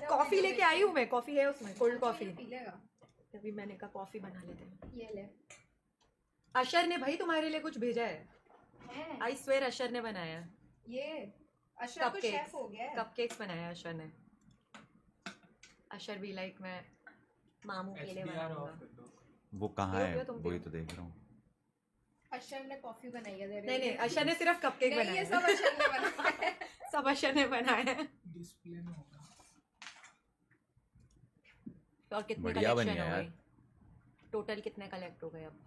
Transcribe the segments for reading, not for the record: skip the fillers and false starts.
Coffee लेके आई हूँ मैं, कॉफी है उसमें, कोल्ड कॉफी। पी लेगा। तभी मैंने कहा कॉफी बना लेते हैं। ये ले। अशर ने भाई तुम्हारे लिए कुछ भेजा है। आई स्वेयर अशर ने बनाया। ये अशर तो शेफ हो गया है। कपकेक्स बनाया अशर ने। अशर भी लाइक मैं मामू के लिए बनाऊंगा। वो कहाँ है? तुम वही तो देख रहा हूँ। अशर ने कॉफी बनाई है। नहीं अशर ने सिर्फ कपकेक बनाया है। ये सब अशर ने बनाया है। सब अशर ने बनाया है। डिस्प्ले में होगा। और कितने बढ़िया बनी कलेक्शन है हो यार। गए? टोटल कितने कलेक्ट हो गए अब?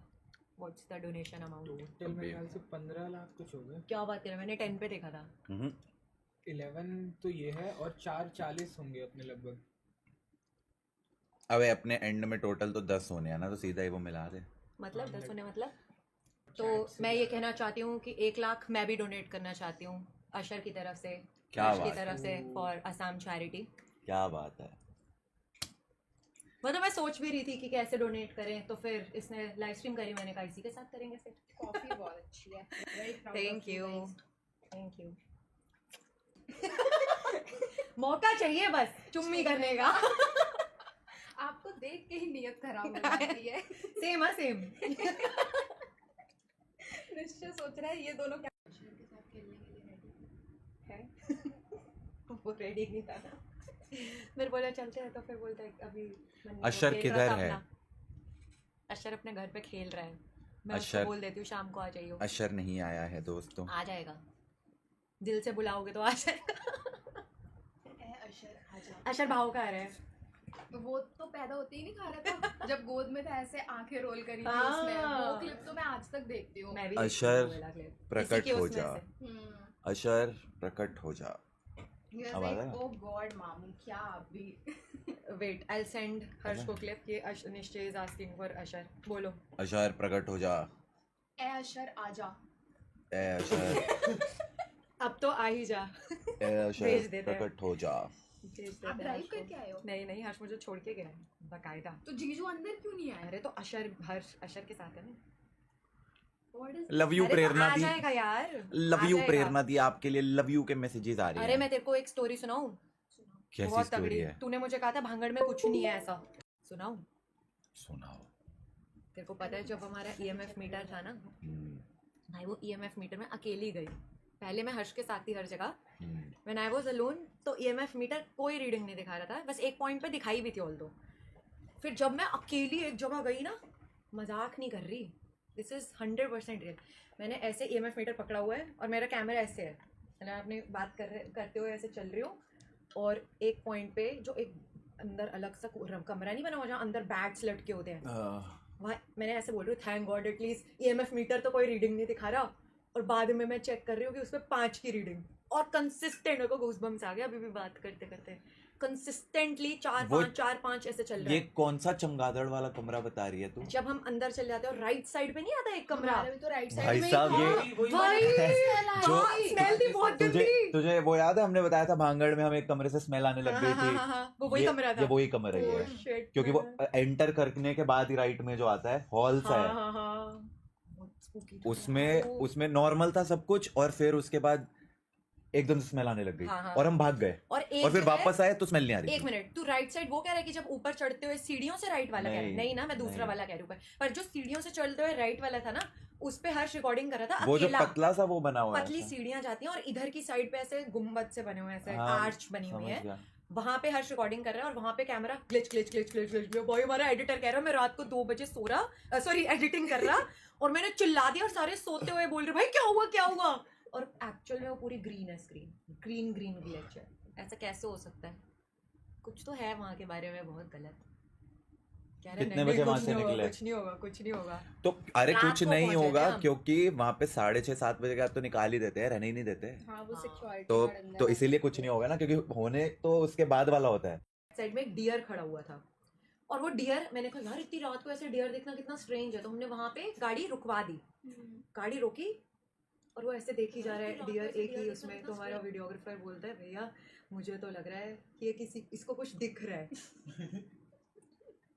What's the donation amount? Total मेरे ख्याल से 15 लाख कुछ हो गए। क्या बात कर रहे हो? मैंने 10 पे देखा था। 11 तो ये है और 440 होंगे अपने लगभग। अबे अपने एंड में टोटल तो 10 होने हैं ना, तो सीधा ही वो मिला दे। मतलब 10 होने मतलब? तो मैं ये कहना चाहती हूँ कि 1 लाख मैं भी डोनेट करना चाहती हूँ अशर की तरफ से, क्या अर्श की बात तरफ से, फॉर असम चैरिटी। क्या बात है। मतलब मैं सोच भी रही थी कि कैसे डोनेट करें, तो फिर इसने लाइव स्ट्रीम करी, मैंने कहा इसी के साथ करेंगे फिर। कॉफी बहुत अच्छी है। Very proud thank of you you, guys. Thank you. मौका चाहिए बस चुम्मी करने का। आपको देख के ही नियत खराब हो जाती है। सेम है सेम। निश्चय सोच रहा है ये दोनों क्या अशर के साथ खेलने के लिए रेडी है। वो रेडी नहीं था ना, मेरे बोला चलते हैं, तो फिर बोलता है अभी मन नहीं, वो अशर खेल रहा किधर था है? अपना। अशर अपने घर पे खेल रहा है। मैं उसको अशर- बोल देती हूँ शाम को आ जाइयो। अशर नहीं आया है दोस्तों। आ जाएगा, दिल से बुलाओगे तो आ जाएगा। अशर आजा। अशर भाव का आ रहा है। तो वो तो पैदा होते ही नहीं खा रहा था। जब गोद में था ऐसे आंखें रोल करी थी हाँ। उसने। वो क्लिप तो मैं आज तक देखती हूँ। मैं भी अशर देखती हूँ वो वाला clip। प्रकट इसी के हो उसमें जा। से। अशर प्रकट हो जा। अब आ रहा है? ओ गॉड मामू क्या अभी। वेट आई सेंड हर्ष को क्लिप कि निश्चय इज आस्किंग फॉर अशर। बोलो अशर प्रकट हो जा। ए अशर आजा। ए अशर अब तो आ ही जा। ए भेज अशर देते हैं। प्रकट हो जा। भेज देते आप हैं ड्राइव हर्ष को। करके आए हो? नहीं हर्ष मुझे छोड़ के गया है बाकायदा। तो जीजू अंदर क्यों नहीं आया? अरे तो अशर हर्ष अशर के साथ है ना। What is लव यू अरे तो प्रेरणा आ दी। जाएगा यार, लव आ यू जाएगा। प्रेरणा दी, आपके लिए लव यू के मैसेजेस आ रहे अरे हैं। मैं तेरे को एक स्टोरी सुनाऊं? कैसी बहुत स्टोरी तगड़ी। है? तूने मुझे कहा था भांगड़ में कुछ नहीं है ऐसा। सुनाऊं? सुनाओ। तेरे को पता है जब हमारा ईएमएफ मीटर था ना भाई, वो ईएमएफ मीटर में अकेली गई। पहले मैं हर्ष के साथ थी हर जगह। व्हेन आई वाज अलोन तो ईएमएफ मीटर कोई रीडिंग नहीं दिखा रहा था, बस एक पॉइंट पे दिखाई भी थी ऑल दो। फिर जब मैं अकेली एक जगह गई ना, मजाक नहीं कर रही, दिस इज 100% रियल। मैंने ऐसे ईएमएफ मीटर पकड़ा हुआ है और मेरा कैमरा ऐसे है, मैं अपनी बात करते हुए ऐसे चल रही हूँ, और एक पॉइंट पे जो एक अंदर अलग सा कमरा नहीं बना हुआ जहाँ अंदर बैट्स लटके होते हैं, वहाँ मैंने ऐसे बोल रही हूँ thank God at least EMF meter तो कोई रीडिंग नहीं दिखा रहा। और बाद में मैं चेक कर रही हूँ कि उसमें 5 की रीडिंग, और कंसिस्टेंट, मेरे को गूज़बम्स आ गया अभी भी बात करते करते। कंसिस्टेंटली 4-5 ऐसे चल रहा ये है। कौन सा चमगादड़ वाला कमरा बता रही है तू? जब हम अंदर चले जाते हैं और राइट साइड पे नहीं आता एक कमरा, हमारे भी तो राइट भाई साइड में साहब, ये भाई स्मेल थी बहुत तुझे गंदी। तुझे वो याद है हमने बताया था भांगड़ में हमें एक कमरे से स्मेल आने लग गई थी। वो वही कमरा था। ये वही कमरा ही है, Oh, shit, क्योंकि वो man। एंटर करने के बाद ही राइट में जो आता है हॉल सा है, बहुत spooky था उसमें यार वो। उसमें नॉर्मल था सब कुछ, और फिर उसके बाद एकदम से स्मेल आने लग गई। हाँ। और हम भाग गए, और एक और फिर जो है- वापस आए तो स्मेल नहीं आ रही एक थी। मिनट, तू राइट साइड वो कह रहा है कि जब ऊपर चढ़ते हुए सीढ़ियों से राइट वाला कह रहा है? नहीं ना, मैं दूसरा नहीं। वाला कह रही हूँ। पर जो सीढ़ियों से चढ़ते हुए राइट वाला था ना, उस पे हर्ष रिकॉर्डिंग कर रहा था वो जो अकेला। पतला सा वो बना हुआ है पतली ऐसा। सीढ़ियां जाती हैं और इधर की साइड पे ऐसे गुम्बद से बने हुए हैं, ऐसे हाँ, आर्च बनी हुई समझ है। गया। वहां पे हर्ष रिकॉर्डिंग कर रहा है और वहां पे कैमरा ग्लिच। बॉय हमारा एडिटर कह रहा है मैं रात को 2 बजे सो रहा, सॉरी एडिटिंग कर रहा, और मैंने चिल्ला दिया और सारे सोते हुए बोल रहे भाई क्या हुआ। और एक्चुअल में वो पूरी ग्रीन है स्क्रीन, ग्रीन ग्लिच है। ऐसा कैसे हो सकता है? कुछ तो है वहां के बारे में बहुत गलत। कह रहे कितने नहीं, बजे कुछ वहां से नहीं होगा, निकले? कुछ नहीं होगा। तो अरे रात कुछ को नहीं पहुंचे होगा थे हम। क्योंकि वहां पे 6:30-7 बजे के बाद तो निकाल ही देते हैं, रहने ही नहीं देते। हाँ वो सिक्योरिटी तो इसीलिए कुछ नहीं होगा ना, क्योंकि होने तो उसके बाद वाला होता है। साइड में एक डियर खड़ा हुआ था, और वो डियर, मैंने कहा यार इतनी रात को ऐसे डियर देखना कितना स्ट्रेंज है, तो हमने वहां पे गाड़ी रुकवा दी। गाड़ी रोकी और वो ऐसे देखी जा रहा है डियर एक ही उसमें। तो हमारा वीडियोग्राफर बोलता है भैया मुझे तो लग रहा है कि ये किसी इसको कुछ दिख रहा है।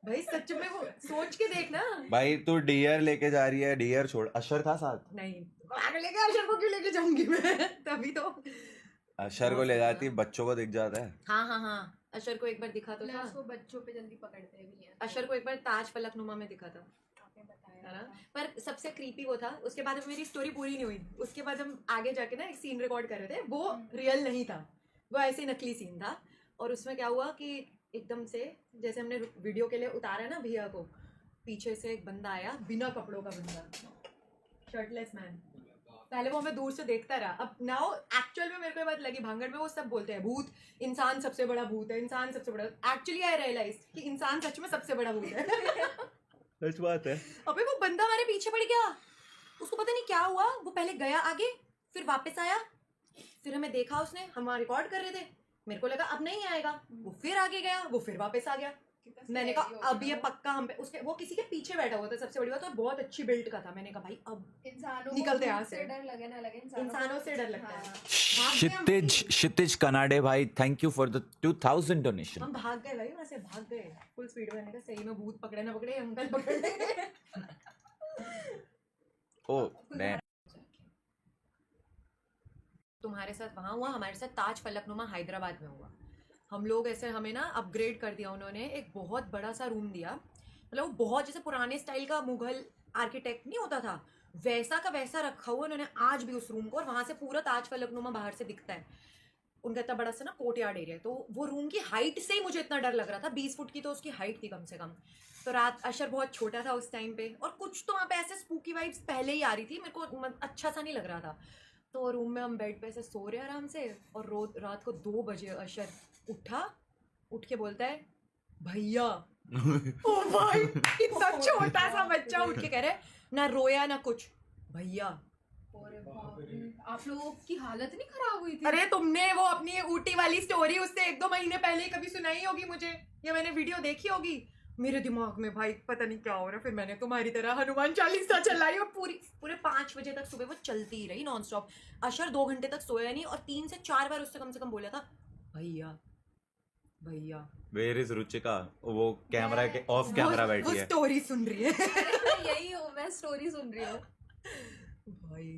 भाई सच में वो सोच के देखना। भाई तू डियर लेके जा रही है, डियर छोड़, अशर था साथ। नहीं आगे लेके अशर को क्यों लेके जाऊंगी मैं? तभी तो अशर को ले जाती, बच्चों को दिख जाता है। हाँ अशर को एक बार दिखा तो था, प्लस वो बच्चों पे जल्दी पकड़ते भी हैं। अशर को एक बार ताज फलकनुमा में दिखा था, आपने है बताया ना? था। पर सबसे क्रीपी वो था। उसके बाद मेरी स्टोरी पूरी नहीं हुई। उसके बाद हम आगे जाके ना एक सीन रिकॉर्ड कर रहे थे, वो रियल नहीं था, वो ऐसे ही नकली सीन था। और उसमें क्या हुआ कि एकदम से जैसे हमने वीडियो के लिए उतारा ना भैया को, पीछे से एक बंदा आया, बिना कपड़ों का बंदा, शर्टलेस मैन। पहले वो हमें दूर से देखता रहा। अब नाउ एक्चुअल में मेरे को ये बात लगी, भांगड़ में वो सब बोलते हैं भूत, इंसान सबसे बड़ा भूत है, इंसान सबसे बड़ा। एक्चुअली आई रियलाइज कि इंसान सच में सबसे बड़ा भूत है। सच बात है। अबे वो बंदा हमारे पीछे पड़ गया, उसको पता नहीं क्या हुआ, वो पहले गया आगे, फिर वापस आया, फिर हमें देखा उसने, हम वहाँ रिकॉर्ड कर रहे थे, मेरे को लगा अब नहीं आएगा, वो फिर आगे गया, वो फिर वापस आ गया। कितना मैंने scary कहा अब होगा ये वो। पक्का हम पे, उसके वो किसी के पीछे बैठा हुआ था, सबसे बड़ी बात, और बहुत अच्छी बिल्ट का था। मैंने कहा भाई अब इंसानों निकलते को यहाँ भूत से। डर लगे ना लगे, इंसानों से डर लगता है। हाँ। भाग गए हम। क्षितिज कनाडे भाई, thank you for the 2000 donation. हम भाग गए भाई, वहाँ से भाग गए फुल स्पीड में। मैंने कहा सही में भूत पकड़े ना पकड़े, अंकल पकड़ ले। ओ मैं तुम्हारे साथ वहाँ हुआ, हमारे साथ ताज फलकनुमा हैदराबाद में हुआ। हम लोग ऐसे, हमें ना अपग्रेड कर दिया उन्होंने, एक बहुत बड़ा सा रूम दिया, मतलब वो बहुत जैसे पुराने स्टाइल का मुगल आर्किटेक्ट नहीं होता था, वैसा का वैसा रखा हुआ उन्होंने आज भी उस रूम को। और वहाँ से पूरा ताज फलकनुमा बाहर से दिखता है। उनका इतना बड़ा सा ना कोर्ट यार्ड एरिया है, तो वो रूम की हाइट से ही मुझे इतना डर लग रहा था। 20 फुट की तो उसकी हाइट थी कम से कम। तो रात, अशर बहुत छोटा था उस टाइम पे, और कुछ तो वहाँ पे ऐसे स्पूकी वाइब्स पहले ही आ रही थी, मेरे को अच्छा सा नहीं लग रहा था। तो रूम में हम बेड पे ऐसे सो रहे आराम से, और रात को 2 बजे अशर उठ के बोलता है भैया। ओ भाई, इतना छोटा सा बच्चा उठ के कह रहा है, ना रोया ना कुछ, भैया। अरे बाप रे, आप लोगों की हालत नहीं खराब हुई थी? अरे तुमने वो अपनी ऊटी वाली स्टोरी उससे 1-2 महीने पहले कभी सुनाई होगी मुझे, या मैंने वीडियो देखी होगी। मेरे दिमाग में भाई पता नहीं क्या हो रहा है। फिर मैंने तुम्हारी तरह हनुमान चालीसा चलाई, और पूरे 5 बजे तक सुबह वो चलती ही रही नॉन स्टॉप। अशर 2 घंटे तक सोया नहीं, और 3 से 4 बार उससे कम से कम बोला था भैया भैया। Where is Ruchika? वो कैमरा के ऑफ कैमरा बैठी वो है। स्टोरी सुन रही है। मैं यही हूँ, मैं स्टोरी सुन रही हूँ। भाई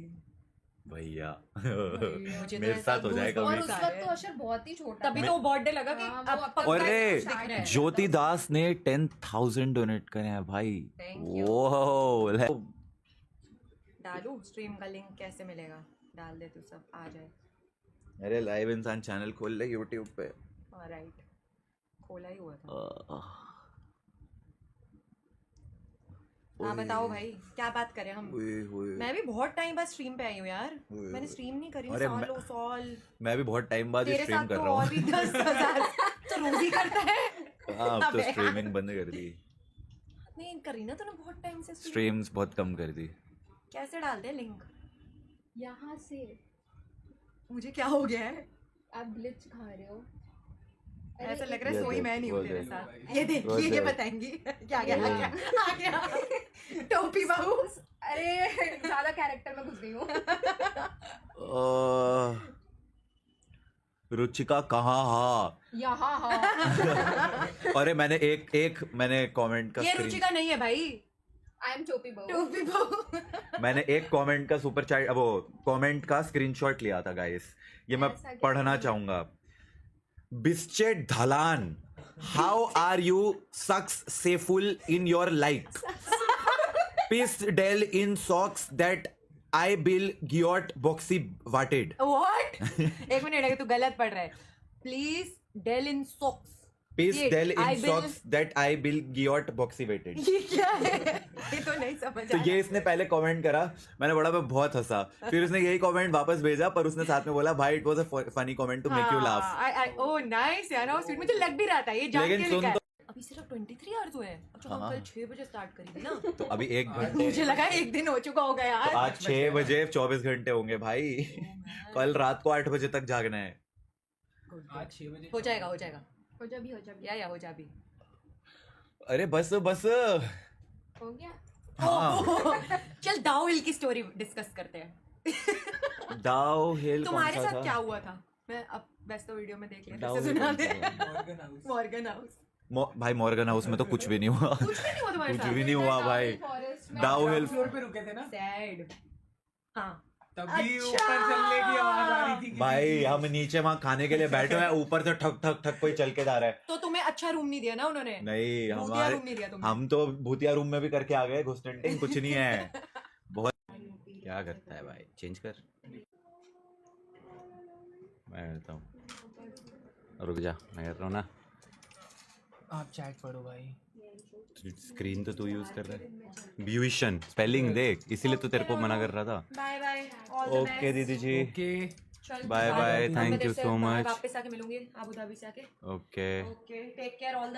भैया मुझे तो मेरे ऐसा साथ हो जाएगा goosebumps और अभी। उस वक्त तो अशर बहुत ही छोटा तभी था। तो वो बर्थडे लगा कि हाँ, अब वो पक्का और है, रे दिख रहा है। ज्योति दास ने 10,000 डोनेट करे हैं भाई। Thank you. वो डालू स्ट्रीम का लिंक कैसे मिलेगा? डाल दे तू, सब आ जाए। अरे लाइव इंसान चैनल खोल ले यूट्यूब पे। राइट, खोला ही हुआ था। हाँ बताओ भाई, क्या बात करें हम? मैं भी बहुत टाइम बाद स्ट्रीम पे आई हूँ यार। ओए, मैंने ओए। स्ट्रीम नहीं करी अरे सालों साल। मैं भी बहुत टाइम बाद तेरे स्ट्रीम साथ कर तो रहा और हूँ। भी 10,000 तो रोज ही करता है। हाँ अब तो अबे स्ट्रीमिंग बंद कर दी। नहीं करी ना तूने बहुत टाइम से stream? स्ट्रीम्स बहुत कम कर दी। कैसे डालते हैं लिंक? यहाँ से मुझे क्या हो गया है? आप ग्लिच खा रहे हो। ऐसा लग रहा है ये सोई देख, मैं नहीं वो हूँ तेरे देख। साथ। ये वो देखिए, ये देख। बताएंगी क्या क्या आ गया टोपी बहू। अरे ज्यादा कैरेक्टर में घुस गई हूँ। रुचिका कहाँ? हाँ यहाँ हाँ। अरे मैंने मैंने कमेंट का ये रुचिका नहीं है भाई, आई एम चोपी बहू। टोपी बहू। मैंने एक कमेंट का सुपर चैट वो कमेंट का स्क्रीनशॉट लिया था गाइस, ये मैं ऐसा क्या पढ़ना है? चाहूंगा। बिस्चेट धलान, how are you successful in your life? Peace dell in socks that I bill गियोट बॉक्सी वाटेड। व्हाट? एक मिनट, तू गलत पढ़ रहा है। Please dell in socks. Peace ये, dell I in will- socks that I bill गियोट boxy weighted. ये क्या है? ये तो नहीं समझ तो आ ये इसने पहले कमेंट करा, मैंने बड़ा मैं बहुत हंसा, फिर उसने यही कमेंट वापस भेजा, पर उसने साथ में बोला भाई it was a funny comment to make you laugh. Oh nice यार, हाउ स्वीट। मुझे लग भी रहा था ये जान लेकिन के सुन लिखा है। तो- अभी सिर्फ 23 आवर्स हुए हैं। अच्छा हाँ। हम कल 6 बजे स्टार्ट करी थी ना। तो अभी 1 घंटे, मुझे लगा एक दिन हो चुका होगा यार। तो आज 6 बजे 24 घंटे होंगे भाई। कल रात को 8 बजे तक जागना है। आज 6 बजे हो जाएगा, हो जाएगा। हो जा भी, हो जा भी। या हो जा भी। अरे बस बस हो गया। हाँ चल दाओ हिल की स्टोरी डिस्कस करते हैं। दाओ हिल तुम्हारे साथ क्या हुआ था? मैं अब वैसे तो वीडियो में देख लिया, दाओ फिर से हिल सुना कौन दे। सा था? Morgan house. Morgan house. भाई मॉर्गन हाउस में तो कुछ भी नहीं हुआ। कुछ भी नहीं हुआ तुम्हारे कुछ साथ? भी नहीं हुआ भाई। फॉरेस्ट में दाओ हिल फ्लोर पे रुके थे ना, सैड। हाँ तभी ऊपर चलने की आवाज आ रही थी किसी भाई की। हम नीचे वहां खाने के लिए बैठे हुए हैं, ऊपर से ठक ठक ठक कोई चल के जा रहा है। तो तुम्हें अच्छा रूम नहीं दिया ना उन्होंने? नहीं भूतिया हमारे रूम नहीं दिया तुमने। हम तो भूतिया रूम में भी करके आ गए, घुसटेंटिंग कुछ नहीं है। बहुत क्या करता है भाई, चेंज कर। मैं करता हूँ, रुक जा, मैं कर रहा हूँ ना। आप चैट पढ़ो भाई। स्क्रीन तो तू यूज कर रहा है। ब्यूशन स्पेलिंग देख, इसीलिए तो तेरे को मना कर रहा था। Bye bye, all the okay दीदी जी, ओके चल बाय बाय, मैं थैंक यू सो मच। वापस आके मिलूंगी अबू धाबी से आके। Okay okay, take care, all the